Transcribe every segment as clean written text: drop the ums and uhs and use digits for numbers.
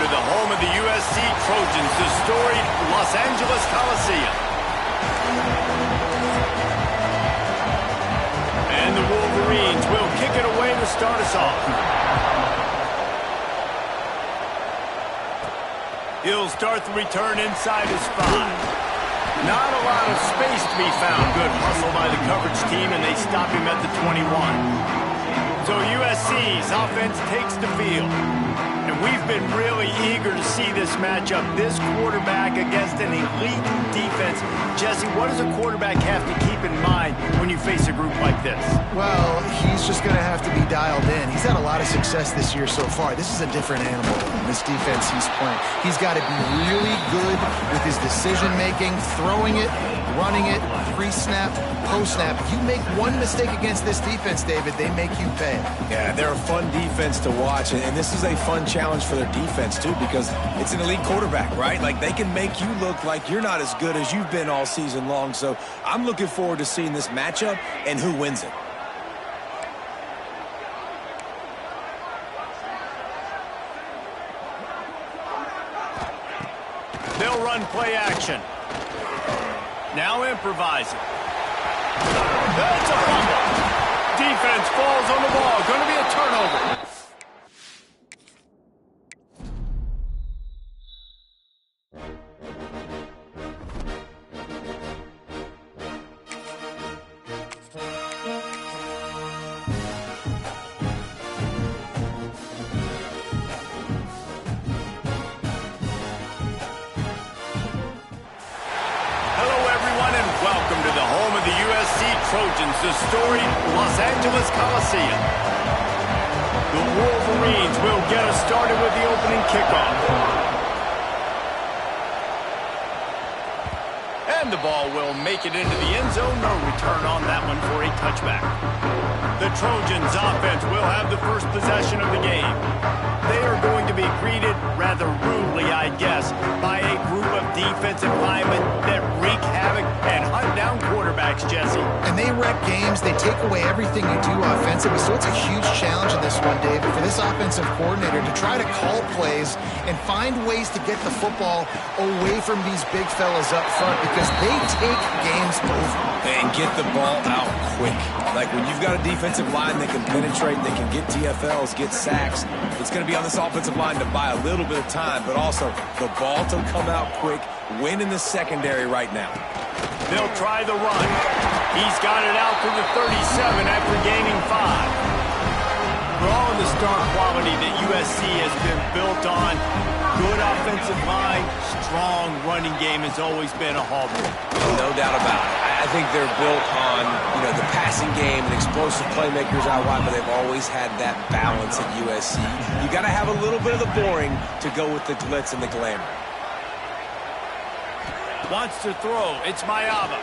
the home of the USC Trojans, the storied Los Angeles Coliseum. And the Wolverines will kick it away to start us off. He'll start the return inside his 5. Not a lot of space to be found. Good hustle by the coverage team, and they stop him at the 21. So USC's offense takes the field. And we've been really eager to see this matchup, this quarterback against an elite defense. Jesse, what does a quarterback have to keep in mind when you face a group like this? Well, he's just going to have to be dialed in. He's had a lot of success this year so far. This is a different animal in this defense he's playing. He's got to be really good with his decision-making, throwing it, running it, pre-snap, post-snap. You make one mistake against this defense, David, they make you pay. Yeah, they're a fun defense to watch, and this is a fun challenge for their defense, too, because it's an elite quarterback, right? Like, they can make you look like you're not as good as you've been all season long, so I'm looking forward to seeing this matchup and who wins it. They'll run play action. Now improvising. That's a fumble. Defense falls on the ball. Going to be a turnover. Welcome to the home of the USC Trojans, the storied Los Angeles Coliseum. The Wolverines will get us started with the opening kickoff. And the ball will make it into the end zone. No return on that one for a touchback. The Trojans offense will have the first possession of the game. They are going to be greeted rather rudely, I guess, by a group of defensive linemen that wreak havoc and hunt down quarterbacks, Jesse. And they wreck games. They take away everything you do offensively. So it's a huge challenge in this one, David, for this offensive coordinator to try to call plays and find ways to get the football away from these big fellas up front because they take games over. And get the ball out quick. Like when you've got a defensive line that can penetrate, they can get TFLs, get sacks, it's going to be on this offensive line to buy a little bit of time, but also the ball to come out quick, win in the secondary right now. They'll try the run. He's got it out to the 37 after gaining 5. For all of the star quality that USC has been built on, good offensive line, strong running game has always been a hallmark. No doubt about it. I think they're built on, the passing game and explosive playmakers out wide, but they've always had that balance at USC. You got to have a little bit of the boring to go with the glitz and the glamour. Wants to throw. It's Mayava.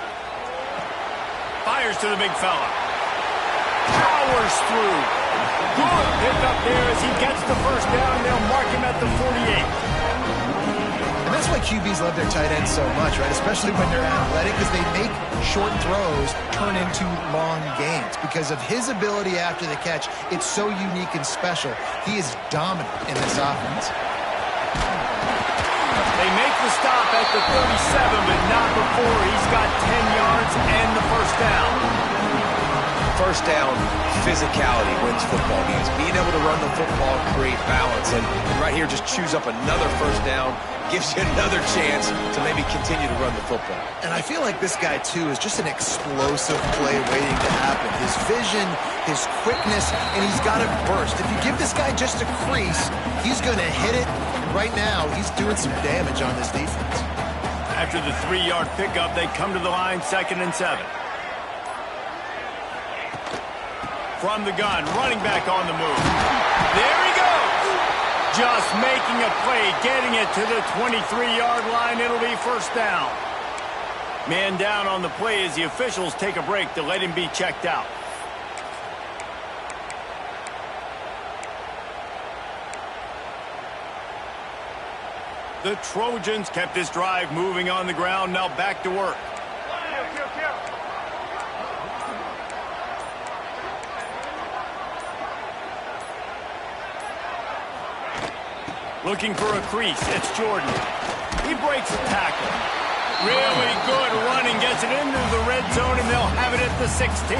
Fires to the big fella. Powers through. Good pick up there as he gets the first down. They'll mark him at the 48. And that's why QBs love their tight ends so much, right? Especially when they're athletic, because they make short throws turn into long gains. Because of his ability after the catch, it's so unique and special. He is dominant in this offense. They make the stop at the 37, but not before he's got 10 yards and the first down. First down, physicality wins football games. Being able to run the football, create balance, and right here just choose up another first down, gives you another chance to maybe continue to run the football. And I feel like this guy, too, is just an explosive play waiting to happen. His vision, his quickness, and he's got to burst. If you give this guy just a crease, he's going to hit it. Right now, he's doing some damage on this defense. After the 3-yard pickup, they come to the line, 2nd and 7. From the gun, running back on the move. There he goes! Just making a play, getting it to the 23-yard line. It'll be first down. Man down on the play as the officials take a break to let him be checked out. The Trojans kept this drive moving on the ground. Now back to work. Looking for a crease. It's Jordan. He breaks a tackle. Really good running. Gets it into the red zone, and they'll have it at the 16.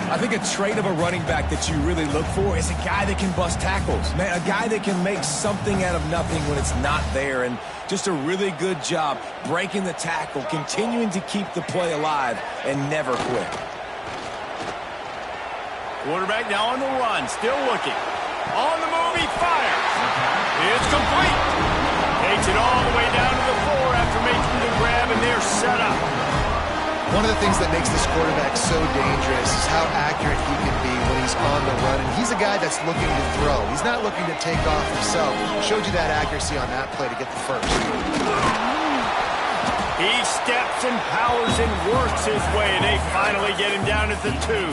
I think a trait of a running back that you really look for is a guy that can bust tackles. Man, a guy that can make something out of nothing when it's not there. And just a really good job breaking the tackle, continuing to keep the play alive, and never quit. Quarterback now on the run. Still looking. On the move, he fires. It's complete. Takes it all the way down to the 4 after making the grab, and they're set up. One of the things that makes this quarterback so dangerous is how accurate he can be when he's on the run. And he's a guy that's looking to throw. He's not looking to take off himself. Showed you that accuracy on that play to get the first. He steps and powers and works his way. They finally get him down at the 2.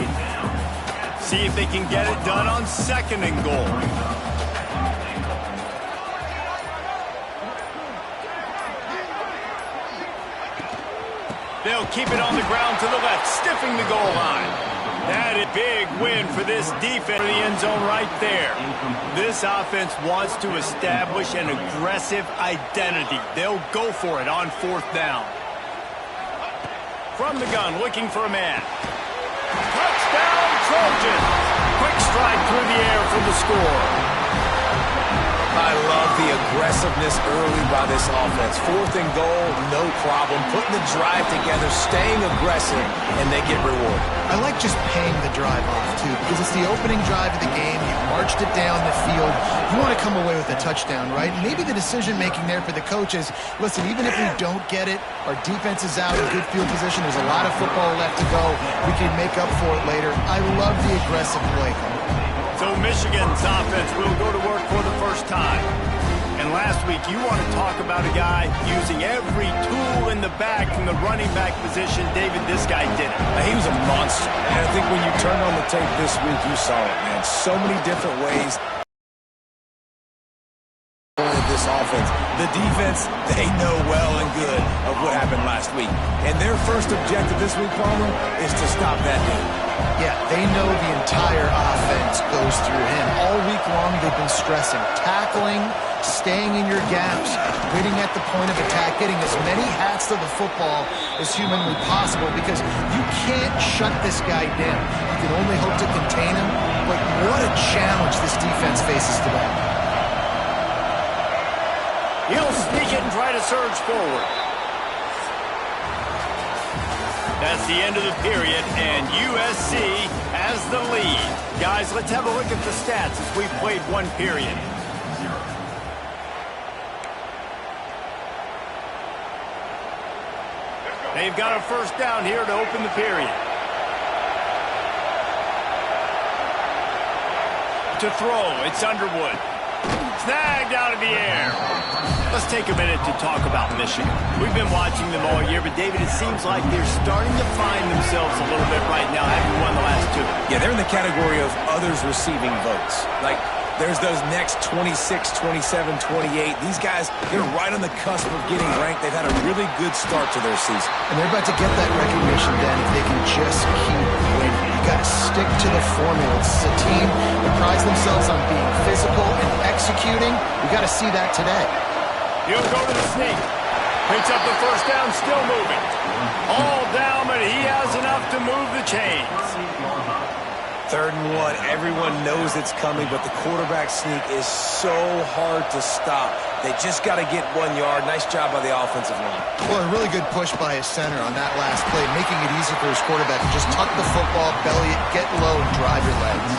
See if they can get it done on 2nd and goal. They'll keep it on the ground to the left, stiffing the goal line. That is a big win for this defense for the end zone right there. This offense wants to establish an aggressive identity. They'll go for it on 4th down. From the gun, looking for a man. Touchdown, Trojans! Quick strike through the air for the score. I love the aggressiveness early by this offense. 4th and goal, no problem. Putting the drive together, staying aggressive, and they get rewarded. I like just paying the drive off, too, because it's the opening drive of the game. You've marched it down the field. You want to come away with a touchdown, right? Maybe the decision-making there for the coaches, listen, even if we don't get it, our defense is out in good field position. There's a lot of football left to go. We can make up for it later. I love the aggressive play. So Michigan's offense will go to work for the first time. And last week, you want to talk about a guy using every tool in the bag from the running back position. David, this guy did it. He was a monster. And I think when you turned on the tape this week, you saw it, man. So many different ways. This offense, the defense, they know well and good of what happened last week. And their first objective this week, Palmer, is to stop that dude. Yeah, they know the entire offense goes through him. All week long, they've been stressing tackling, staying in your gaps, hitting at the point of attack, getting as many hats to the football as humanly possible, because you can't shut this guy down. You can only hope to contain him, but what a challenge this defense faces today. He'll sneak it and try to surge forward. That's the end of the period, and USC has the lead. Guys, let's have a look at the stats as we've played one period. They've got a first down here to open the period. To throw, it's Underwood. Snagged out of the air. Let's take a minute to talk about Michigan. We've been watching them all year, but David, it seems like they're starting to find themselves a little bit right now, having won the last 2. Yeah, they're in the category of others receiving votes. Like, there's those next 26, 27, 28. These guys, they're right on the cusp of getting ranked. They've had a really good start to their season. And they're about to get that recognition then if they can just keep winning. You got to stick to the formula. This is a team that prides themselves on being physical and executing. We got to see that today. He'll go to the sneak. Picks up the first down, still moving. All down, but he has enough to move the chains. 3rd and 1. Everyone knows it's coming, but the quarterback sneak is so hard to stop. They just got to get 1 yard. Nice job by the offensive line. Well, a really good push by his center on that last play, making it easy for his quarterback to just tuck the football, belly it, get low, and drive your legs.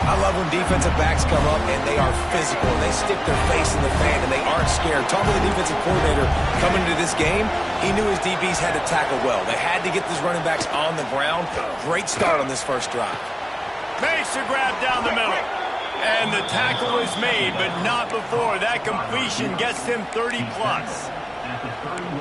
I love when defensive backs come up and they are physical. They stick their face in the fan and they aren't scared. Talking to the defensive coordinator coming into this game, he knew his DBs had to tackle well. They had to get these running backs on the ground. Great start on this first drive. Makes a grab down the middle. And the tackle is made, but not before. That completion gets them 30+.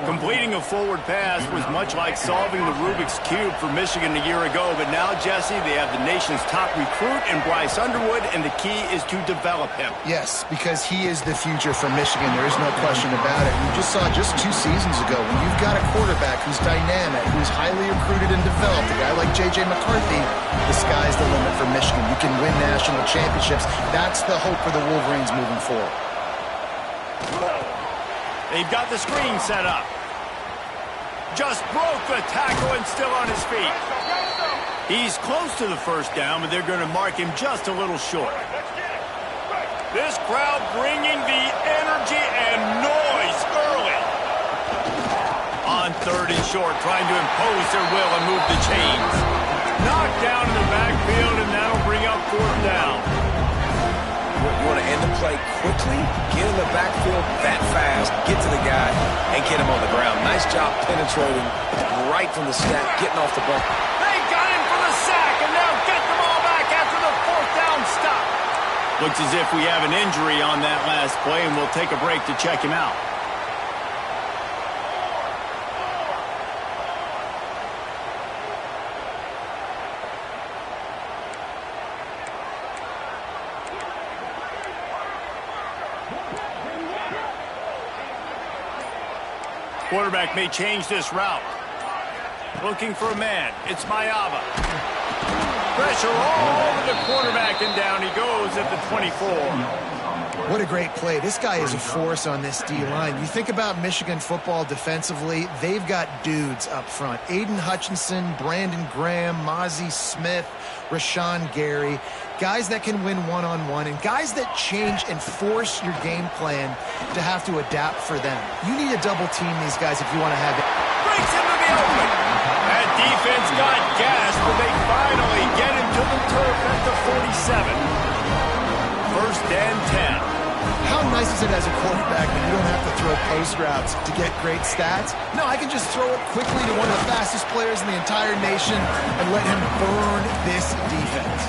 Completing a forward pass was much like solving the Rubik's Cube for Michigan a year ago, but now, Jesse, they have the nation's top recruit in Bryce Underwood, and the key is to develop him. Yes, because he is the future for Michigan. There is no question about it. You just saw just 2 seasons ago when you've got a quarterback who's dynamic, who's highly recruited and developed, a guy like J.J. McCarthy, the sky's the limit for Michigan. You can win national championships. That's the hope for the Wolverines moving forward. They've got the screen set up. Just broke the tackle and still on his feet. He's close to the first down, but they're going to mark him just a little short. This crowd bringing the energy and noise early. On 3rd and short, trying to impose their will and move the chains. Knocked down in the backfield, and that'll bring up 4th down. You want to end the play quickly, get in the backfield that fast, get to the guy, and get him on the ground. Nice job penetrating right from the snap, getting off the ball. They got him for the sack, and they'll get the ball back after the 4th down stop. Looks as if we have an injury on that last play, and we'll take a break to check him out. Quarterback may change this route. Looking for a man. It's Mayava. Pressure all over the quarterback, and down he goes at the 24. What a great play. This guy is a force on this D-line. You think about Michigan football defensively, they've got dudes up front. Aiden Hutchinson, Brandon Graham, Mozzie Smith, Rashawn Gary. Guys that can win one-on-one and guys that change and force your game plan to have to adapt for them. You need to double team these guys if you want to have it. Breaks into the open. That defense got gashed, but they finally get him to the turf at the 47. 1st and 10. How nice is it as a quarterback when you don't have to throw post routes to get great stats? No, I can just throw it quickly to one of the fastest players in the entire nation and let him burn this defense.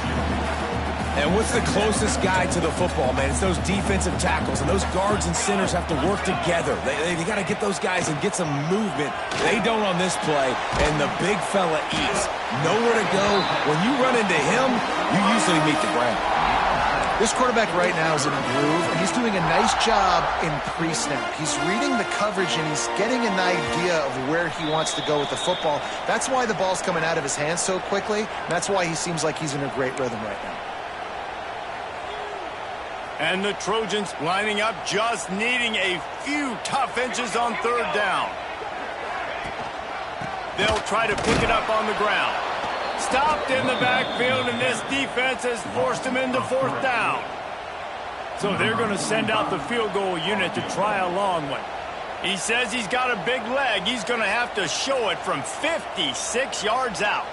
And what's the closest guy to the football, man? It's those defensive tackles, and those guards and centers have to work together. They got to get those guys and get some movement. They don't on this play, and the big fella eats. Nowhere to go. When you run into him, you usually meet the ground. This quarterback right now is in a groove, and he's doing a nice job in pre-snap. He's reading the coverage, and he's getting an idea of where he wants to go with the football. That's why the ball's coming out of his hands so quickly, and that's why he seems like he's in a great rhythm right now. And the Trojans lining up, just needing a few tough inches on 3rd down. They'll try to pick it up on the ground. Stopped in the backfield, and this defense has forced him into 4th down. So they're going to send out the field goal unit to try a long one. He says he's got a big leg. He's going to have to show it from 56 yards out.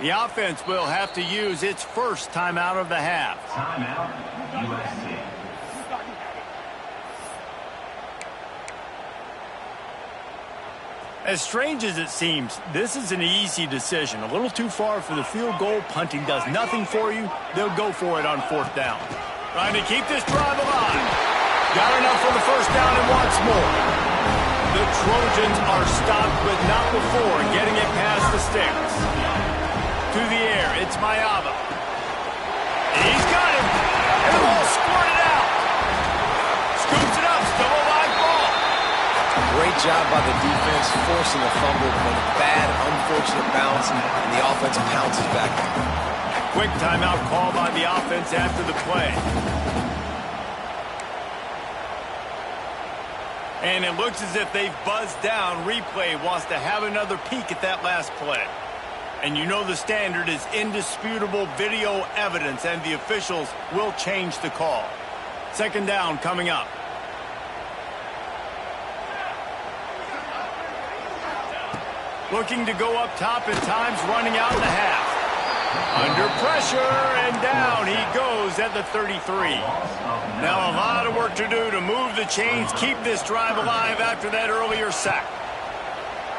The offense will have to use its first timeout of the half. Timeout, USC. As strange as it seems, this is an easy decision. A little too far for the field goal. Punting does nothing for you. They'll go for it on 4th down. Trying to keep this drive alive. Got enough for the 1st down and wants more. The Trojans are stopped, but not before getting it past the sticks. To the air, it's Mayava. He's got him. And the ball squirted out. Scoops it up, still a live ball. Great job by the defense, forcing a fumble, but a bad, unfortunate bounce, and the offense pounces back. Quick timeout call by the offense after the play. And it looks as if they've buzzed down. Replay wants to have another peek at that last play. And you know the standard is indisputable video evidence, and the officials will change the call. 2nd down coming up. Looking to go up top at times, running out in the half. Under pressure, and down he goes at the 33. Now a lot of work to do to move the chains, keep this drive alive after that earlier sack.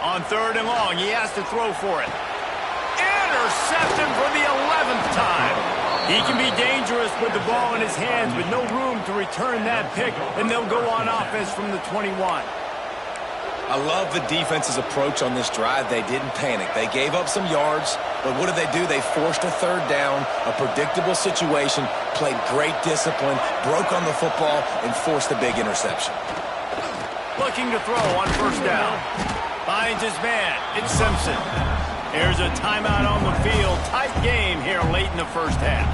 On 3rd and long, he has to throw for it. Intercepted for the 11th time. He can be dangerous with the ball in his hands, but no room to return that pick, and they'll go on offense from the 21. I love the defense's approach on this drive. They didn't panic. They gave up some yards, but what did they do? They forced a 3rd down, a predictable situation, played great discipline, broke on the football, and forced a big interception. Looking to throw on 1st down. Finds his man. It's Simpson. Here's a timeout on the field. Tight game here late in the 1st half.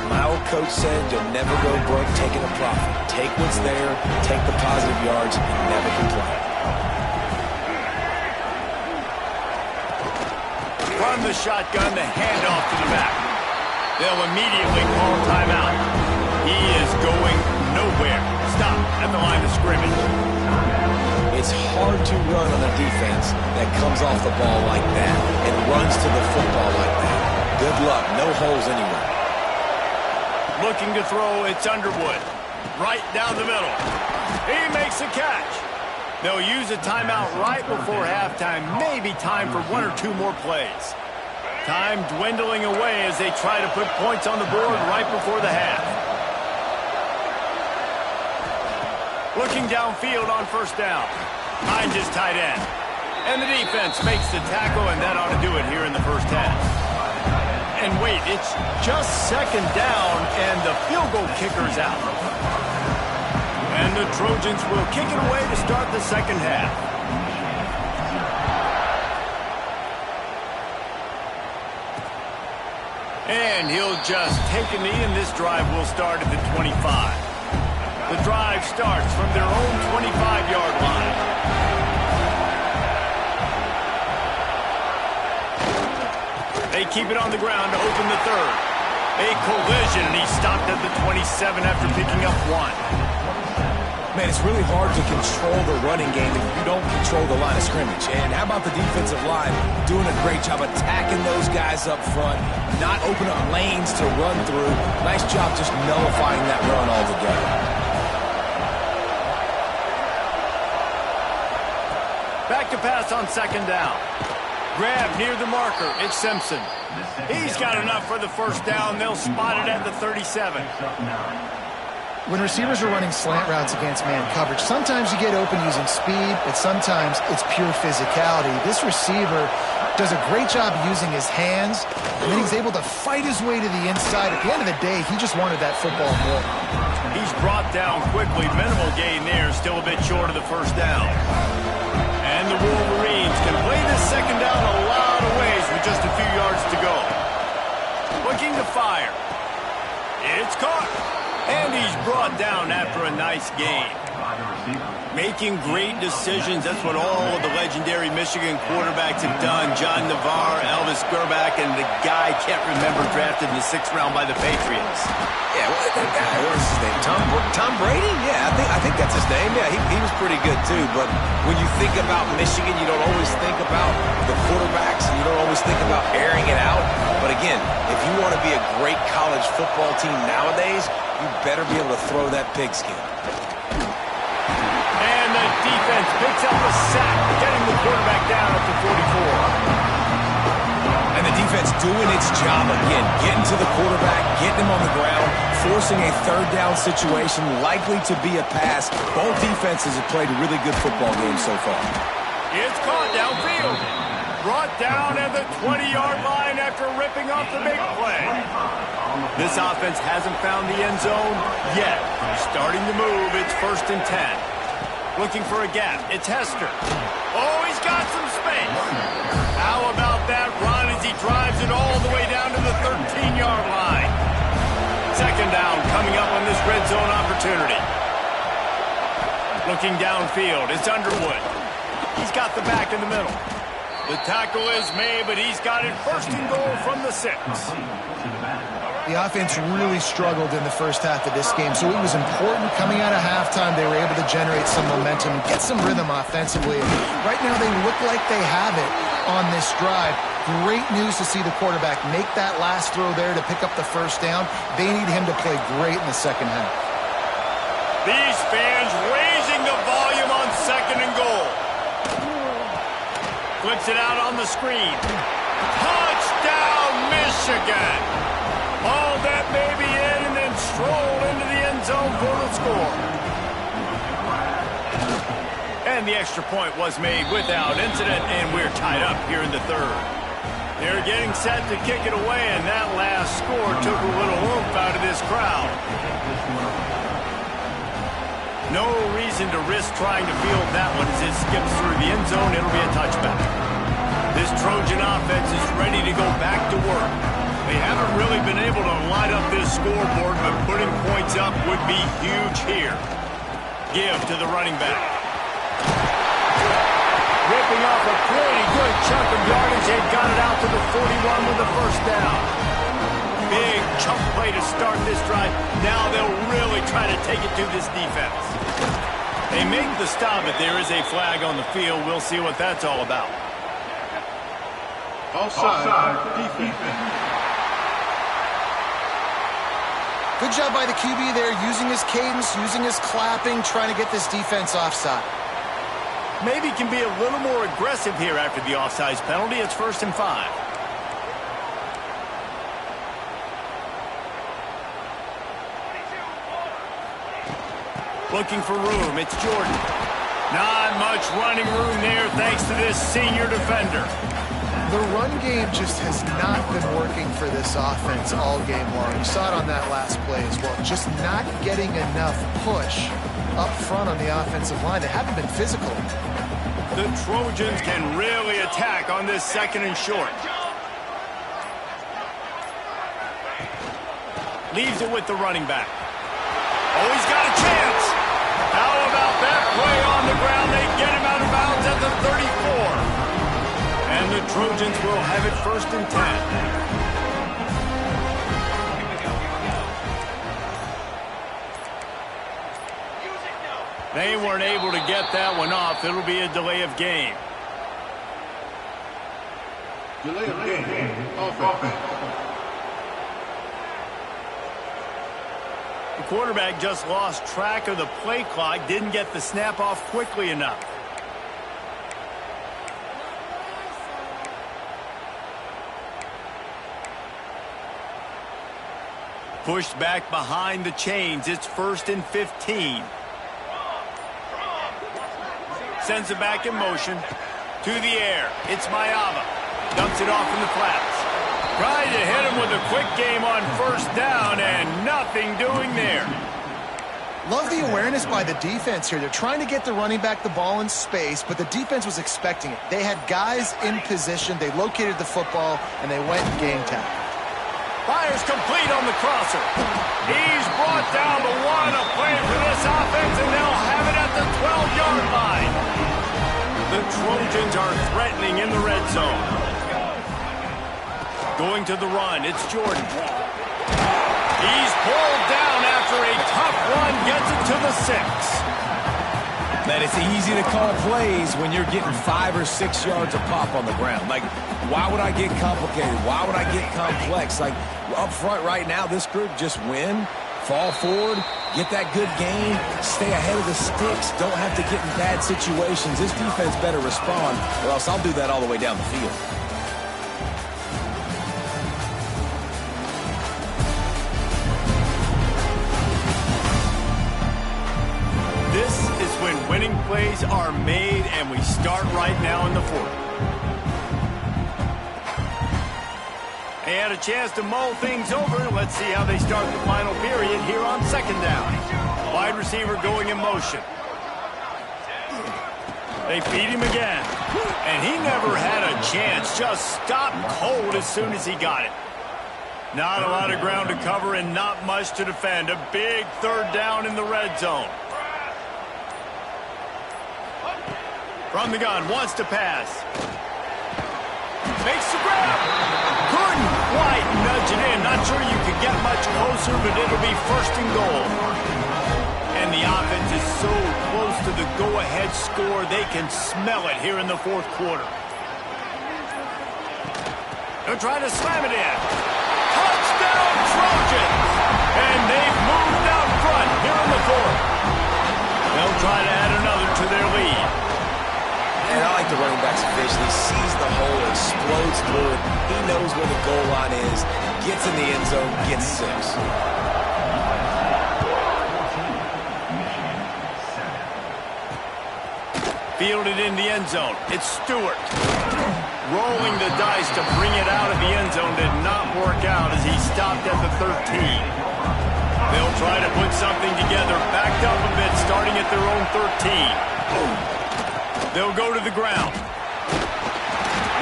My old coach said you'll never go broke taking a profit. Take what's there, take the positive yards, and never complain. From the shotgun, the handoff to the back. They'll immediately call timeout. He is going nowhere. Stop at the line of scrimmage. It's hard to run on a defense that comes off the ball like that and runs to the football like that. Good luck. No holes anywhere. Looking to throw, it's Underwood. Right down the middle. He makes a catch. They'll use a timeout right before halftime. Maybe time for 1 or 2 more plays. Time dwindling away as they try to put points on the board right before the half. Looking downfield on 1st down. Finds his tight end. And the defense makes the tackle, and that ought to do it here in the 1st half. And wait, it's just 2nd down, and the field goal kicker's out. And the Trojans will kick it away to start the 2nd half. And he'll just take a knee, and this drive will start at the 25. The drive starts from their own 25-yard line. They keep it on the ground to open the 3rd. A collision, and he stopped at the 27 after picking up 1. Man, it's really hard to control the running game if you don't control the line of scrimmage. And how about the defensive line doing a great job attacking those guys up front, not open up lanes to run through. Nice job just nullifying that run altogether. Back to pass on 2nd down. Grab near the marker. It's Simpson. He's got enough for the 1st down. They'll spot it at the 37. When receivers are running slant routes against man coverage, sometimes you get open using speed, but sometimes it's pure physicality. This receiver does a great job using his hands, and then he's able to fight his way to the inside. At the end of the day, he just wanted that football more. He's brought down quickly. Minimal gain there, still a bit short of the 1st down. And the Wolverines can play this 2nd down a lot of ways with just a few yards to go. Looking to fire. It's caught. And he's brought down after a nice gain. Making great decisions. That's what all of the legendary Michigan quarterbacks have done. John Navarre, Elvis Grbac, and the guy I can't remember drafted in the 6th round by the Patriots. Yeah, that guy, what was his name? Tom Brady? Yeah, I think that's his name. Yeah, he was pretty good too. But when you think about Michigan, you don't always think about the quarterbacks, and you don't always think about airing it out. But again, if you want to be a great college football team nowadays, you better be able to throw that pigskin. And the defense picks up a sack, getting the quarterback down up to 44. And the defense doing its job again, getting to the quarterback, getting him on the ground, forcing a 3rd down situation, likely to be a pass. Both defenses have played a really good football game so far. It's caught downfield. Brought down at the 20-yard line after ripping off the big play. This offense hasn't found the end zone yet. Starting to move. It's 1st and 10. Looking for a gap. It's Hester. Oh, he's got some space. How about that run as he drives it all the way down to the 13-yard line? 2nd down coming up on this red zone opportunity. Looking downfield. It's Underwood. He's got the back in the middle. The tackle is made, but he's got it 1st and goal from the 6. The offense really struggled in the first half of this game, so it was important coming out of halftime they were able to generate some momentum and get some rhythm offensively. Right now they look like they have it on this drive. Great news to see the quarterback make that last throw there to pick up the first down. They need him to play great in the second half. These fans raising the volume on 2nd and goal. Flips it out on the screen. Touchdown, Michigan! Ball that baby in and then stroll into the end zone for the score. And the extra point was made without incident, and we're tied up here in the 3rd. They're getting set to kick it away, and that last score took a little oomph out of this crowd. No reason to risk trying to field that one as it skips through the end zone. It'll be a touchback. This Trojan offense is ready to go back to work. They haven't really been able to light up this scoreboard, but putting points up would be huge here. Give to the running back. Ripping off a pretty good chunk of yardage. They've got it out to the 41 with the first down. Big chunk play to start this drive. Now they'll really try to take it to this defense. They make the stop, but there is a flag on the field. We'll see what that's all about. Offside, defense. Good job by the QB there, using his cadence, using his clapping, trying to get this defense offside. Maybe can be a little more aggressive here after the offsides penalty. It's 1st and 5. Looking for room. It's Jordan. Not much running room there thanks to this senior defender. The run game just has not been working for this offense all game long. You saw it on that last play as well. Just not getting enough push up front on the offensive line. They haven't been physical. The Trojans can really attack on this 2nd and short. Leaves it with the running back. Oh, he's got a chance. How about that play on the ground? They get him out of bounds at the 34. And the Trojans will have it 1st and 10. They weren't able to get that one off. It'll be a delay of game. Delay of game. Offense. The quarterback just lost track of the play clock, didn't get the snap off quickly enough. Pushed back behind the chains. It's 1st and 15. Sends it back in motion. To the air. It's Mayava. Dumps it off in the flats. Tried to hit him with a quick game on 1st down, and nothing doing there. Love the awareness by the defense here. They're trying to get the running back the ball in space, but the defense was expecting it. They had guys in position. They located the football, and they went and game tackle. Fires complete on the crosser. He's brought down the 1, a play for this offense, and they'll have it at the 12-yard line. The Trojans are threatening in the red zone. Going to the run, it's Jordan. He's pulled down after a tough run, gets it to the 6. Man, it's easy to call plays when you're getting 5 or 6 yards of pop on the ground. Like, why would I get complicated? Why would I get complex? Like, up front right now, this group just win, fall forward, get that good gain, stay ahead of the sticks, don't have to get in bad situations. This defense better respond, or else I'll do that all the way down the field. This is when winning plays are made, and we start right now in the 4th. They had a chance to mull things over. Let's see how they start the final period here on 2nd down. Wide receiver going in motion. They feed him again. And he never had a chance. Just stopped cold as soon as he got it. Not a lot of ground to cover and not much to defend. A big 3rd down in the red zone. From the gun, wants to pass. Makes the grab. Couldn't quite nudge it in. Not sure you could get much closer, but it'll be first and goal. And the offense is so close to the go-ahead score, they can smell it here in the fourth quarter. They'll try to slam it in. Touchdown, Trojans! And they've moved out front here in the fourth. They'll try to add another to their lead. And I like the running back's vision. He sees the hole, explodes through it. He knows where the goal line is, gets in the end zone, gets 6. Fielded in the end zone. It's Stewart. Rolling the dice to bring it out of the end zone did not work out as he stopped at the 13. They'll try to put something together, backed up a bit, starting at their own 13. They'll go to the ground.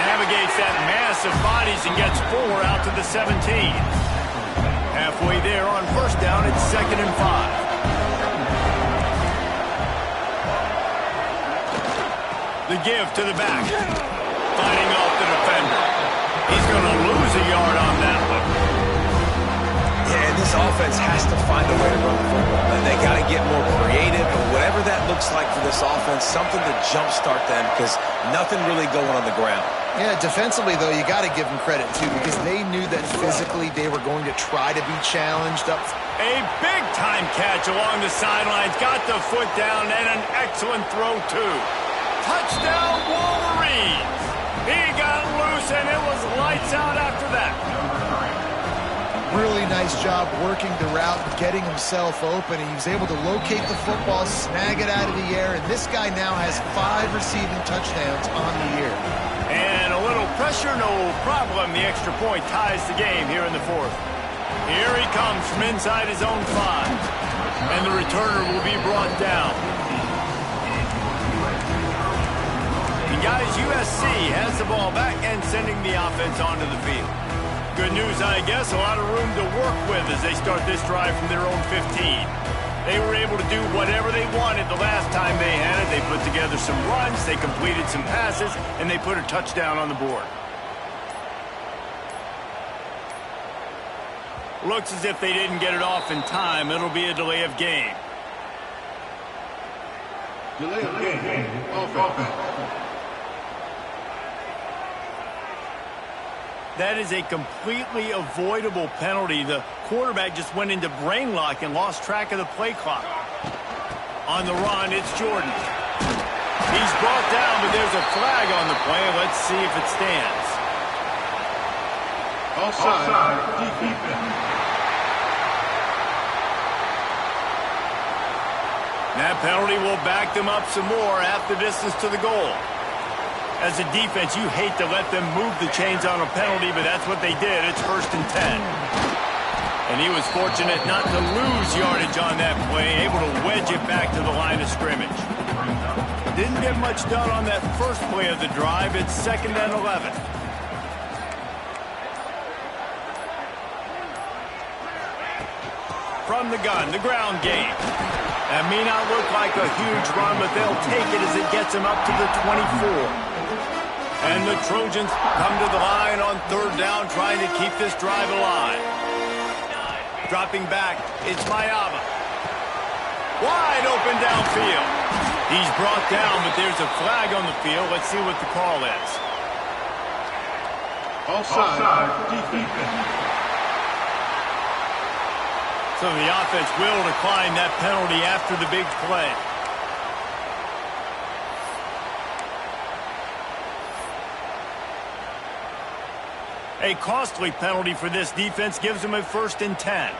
Navigates that mass of bodies and gets 4 out to the 17. Halfway there on first down, it's 2nd and 5. The give to the back. Fighting off the defender. He's going to lose a yard on that one. Yeah, and this offense has to find a way to run the football. And they got to get more creative, or whatever that looks like for this offense, something to jumpstart them, because nothing really going on the ground. Yeah, defensively, though, you got to give them credit, too, because they knew that physically they were going to try to be challenged up. A big-time catch along the sidelines. Got the foot down, and an excellent throw, too. Touchdown, Wolverines! He got loose, and it was lights out after that. Really nice job working the route, getting himself open. He was able to locate the football, snag it out of the air, and this guy now has 5 receiving touchdowns on the year. And a little pressure, no problem. The extra point ties the game here in the fourth. Here he comes from inside his own 5. And the returner will be brought down. Guys, USC has the ball back and sending the offense onto the field. Good news, I guess, a lot of room to work with as they start this drive from their own 15. They were able to do whatever they wanted the last time they had it. They put together some runs, they completed some passes, and they put a touchdown on the board. Looks as if they didn't get it off in time. It'll be a delay of game. Delay of game. Offense. That is a completely avoidable penalty. The quarterback just went into brain lock and lost track of the play clock. On the run, it's Jordan. He's brought down, but there's a flag on the play. Let's see if it stands. Offside. Defense. That penalty will back them up some more, half the distance to the goal. As a defense, you hate to let them move the chains on a penalty, but that's what they did. It's 1st and 10. And he was fortunate not to lose yardage on that play, able to wedge it back to the line of scrimmage. Didn't get much done on that first play of the drive. It's 2nd and 11. From the gun, the ground game. That may not look like a huge run, but they'll take it as it gets them up to the 24. And the Trojans come to the line on 3rd down, trying to keep this drive alive. Dropping back, it's Mayava. Wide open downfield. He's brought down, but there's a flag on the field. Let's see what the call is. Offside. Defense. So the offense will decline that penalty after the big play. A costly penalty for this defense gives them a 1st and 10.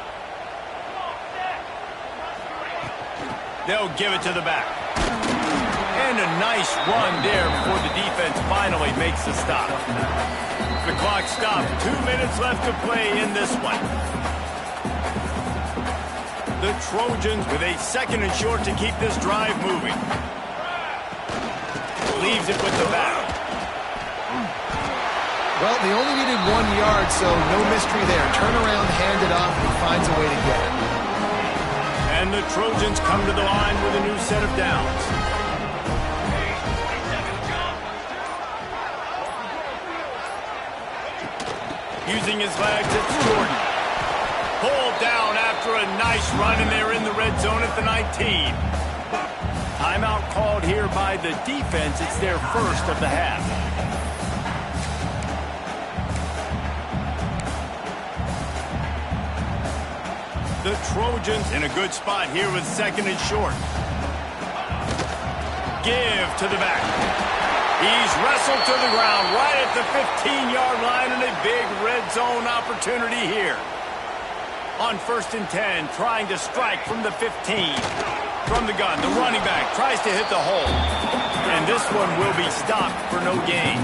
They'll give it to the back. And a nice run there before the defense finally makes the stop. The clock stopped. 2 minutes left to play in this one. The Trojans with a 2nd and short to keep this drive moving. Leaves it with the back. Well, they only needed 1 yard, so no mystery there. Turn around, hand it off, and he finds a way to get it. And the Trojans come to the line with a new set of downs. Using his legs, it's Jordan. Pulled down after a nice run, and they're in the red zone at the 19. Timeout called here by the defense. It's their first of the half. The Trojans in a good spot here with second and short. Give to the back. He's wrestled to the ground right at the 15-yard line, and a big red zone opportunity here. On 1st and 10, trying to strike from the 15. From the gun, the running back tries to hit the hole. And this one will be stopped for no gain.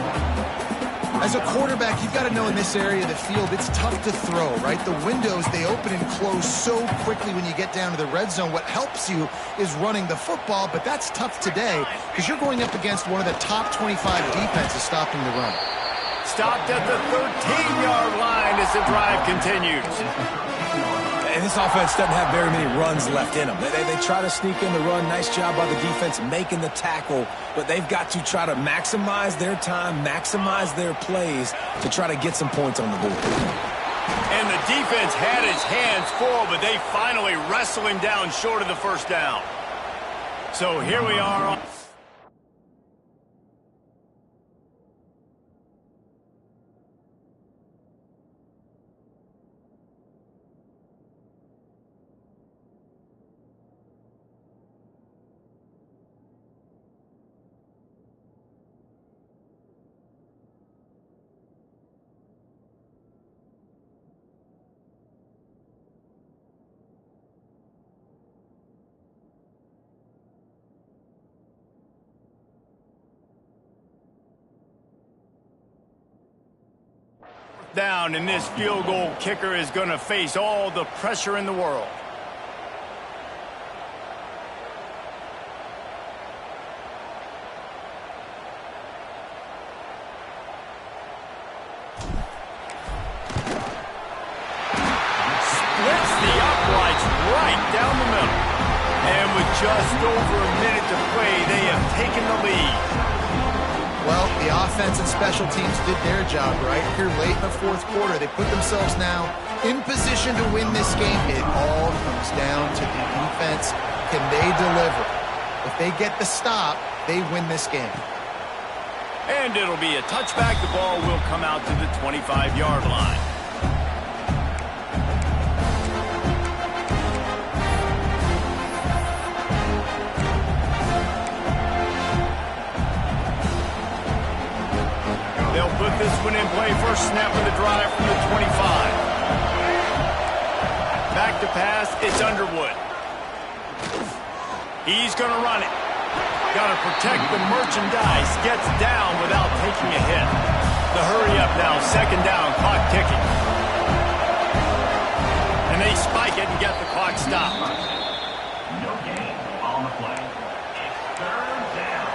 As a quarterback, you've got to know in this area of the field, it's tough to throw, right? The windows, they open and close so quickly when you get down to the red zone. What helps you is running the football, but that's tough today because you're going up against one of the top 25 defenses stopping the run. Stopped at the 13-yard line as the drive continues. And this offense doesn't have very many runs left in them. They try to sneak in the run. Nice job by the defense making the tackle, but they've got to try to maximize their time, maximize their plays to try to get some points on the board. And the defense had his hands full, but they finally wrestle him down short of the first down. So here we are. Down, and this field goal kicker is going to face all the pressure in the world. Splits the uprights right down the middle. And with just over a minute to play, they have taken the lead. Well, the offense and special teams did their job right here late in the fourth quarter. They put themselves now in position to win this game. It all comes down to the defense. Can they deliver? If they get the stop, they win this game. And it'll be a touchback. The ball will come out to the 25-yard line. They'll put this one in play. First snap of the drive from the 25. Back to pass. It's Underwood. He's going to run it. Got to protect the merchandise. Gets down without taking a hit. The hurry up now. Second down. Clock ticking. And they spike it and get the clock stopped. No gain on the play. It's 3rd down.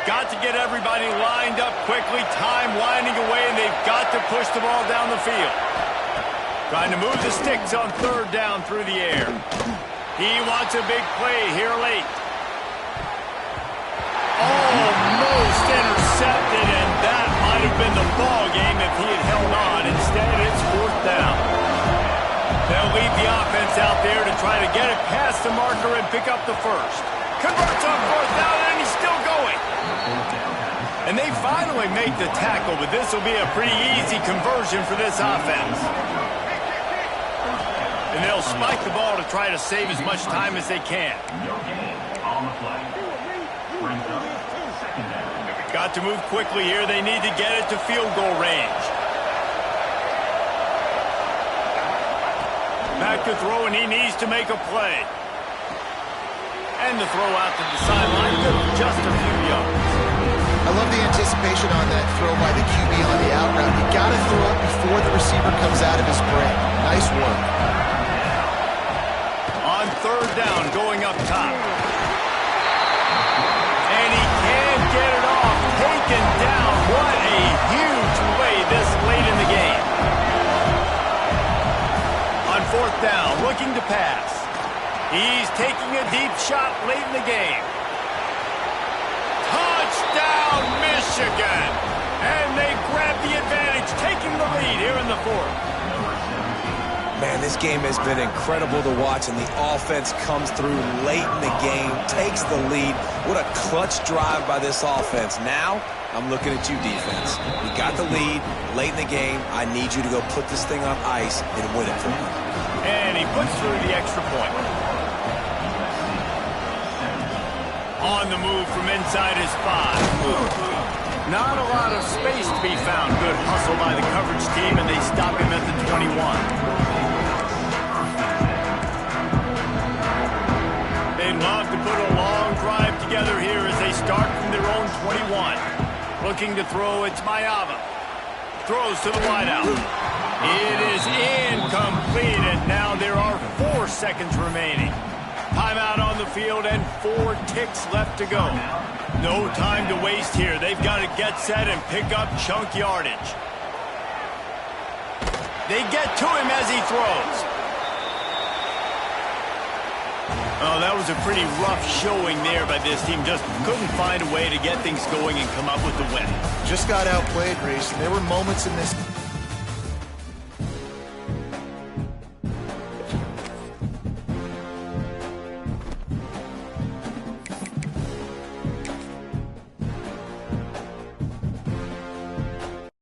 Got to get everybody lined up quickly. Time winding away, and they've got to push the ball down the field. Trying to move the sticks on 3rd down through the air. He wants a big play here late. Almost intercepted, and that might have been the ball game if he had held on. Instead, it's 4th down. They'll lead the offense out there to try to get it past the marker and pick up the first. Converts on 4th down, and he's still going. And they finally make the tackle, but this will be a pretty easy conversion for this offense. And they'll spike the ball to try to save as much time as they can. No gain on the play. Brings up 2nd down. Got to move quickly here. They need to get it to field goal range. Back to throw, and he needs to make a play. And the throw out to the sideline, just a few yards. I love the anticipation on that throw by the QB on the out route. You got to throw it before the receiver comes out of his break. Nice work. On 3rd down, going up top. And he can't get it off. Taken down. What a huge play this late in the game. On 4th down, looking to pass. He's taking a deep shot late in the game. lead here in the fourth. Man, this game has been incredible to watch, and the offense comes through late in the game, takes the lead. What a clutch drive by this offense. Now, I'm looking at you, defense. We got the lead late in the game. I need you to go put this thing on ice and win it for me. And he puts through the extra point. On the move from inside his 5. Not a lot of space to be found. Good hustle by the coverage team, and they stop him at the 21. They'd love to put a long drive together here as they start from their own 21. Looking to throw, it's Mayava. Throws to the wideout. It is incomplete, and now there are 4 seconds remaining. Timeout on the field and 4 ticks left to go. No time to waste here. They've got to get set and pick up chunk yardage. They get to him as he throws. Oh, that was a pretty rough showing there by this team. Just couldn't find a way to get things going and come up with the win. Just got outplayed, Reese. There were moments in this